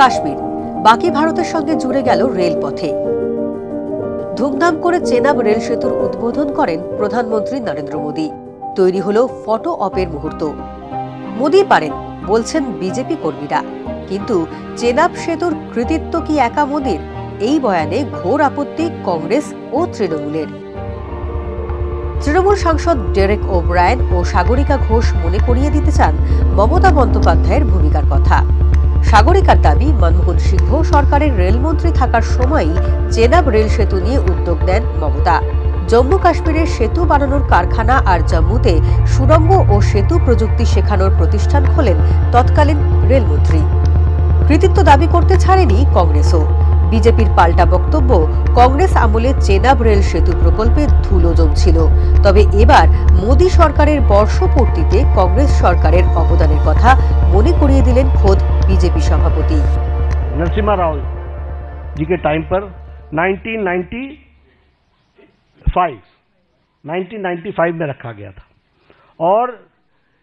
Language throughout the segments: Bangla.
কাশ্মীর বাকি ভারতের সঙ্গে জুড়ে গেল রেলপথে। ধুমধাম করে চেনাব রেল সেতুর উদ্বোধন করেন প্রধানমন্ত্রী নরেন্দ্র মোদী। তৈরি হলো ফটো অপের মুহূর্ত। মোদী পারেন বলছেন বিজেপি কর্মীরা, কিন্তু চেনাব সেতুর কৃতিত্ব কি একা মোদীর? এই বয়ানে ঘোর আপত্তি কংগ্রেস ও তৃণমূলের। তৃণমূল সাংসদ ডেরেক ওব্রায়েন ও সাগরিকা ঘোষ মনে করিয়ে দিতে চান মমতা বন্দ্যোপাধ্যায়ের ভূমিকার কথা। সাগরিকার দাবি, মনমোহন সিংহ সরকারের রেলমন্ত্রী থাকার সময়ই চেনাব রেল সেতু নিয়ে উদ্যোগ নেন মমতা। জম্মু কাশ্মীরের সেতু বানানোর কারখানা আর জম্মুতে সুড়ঙ্গ ও সেতু প্রযুক্তি শেখানোর প্রতিষ্ঠান খোলেন তৎকালীন রেলমন্ত্রী। কৃতিত্ব দাবি করতে ছাড়েনি কংগ্রেসও। বিজেপির পাল্টা বক্তব্য, কংগ্রেস আমলে চেনাব রেল সেতু প্রকল্পে ধুলো জমছিল, তবে এবার মোদী সরকারের বর্ষপূর্তিতে কংগ্রেস সরকারের অবদানের কথা মনে করিয়ে দিলেন খোদ বিজেপি সভাপতি। नरसिम्हा राव जी के टाइम पर 1995 में रखा गया था और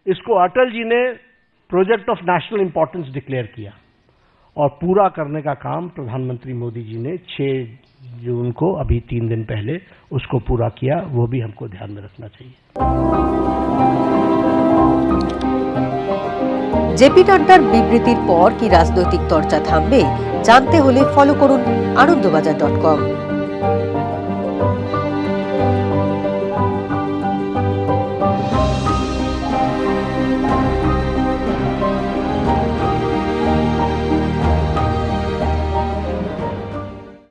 इसको अटल जी ने project of national importance declare किया और पूरा करने का काम प्रधानमंत्री मोदी जी ने 6 जून को अभी 3 दिन पहले उसको पूरा किया। वो भी हमको ध्यान में रखना चाहिए। জেপি নাড্ডার বিবৃতির পর কি রাজনৈতিক চর্চা থামবে? জানতে হলে ফলো করুন আনন্দবাজার.com।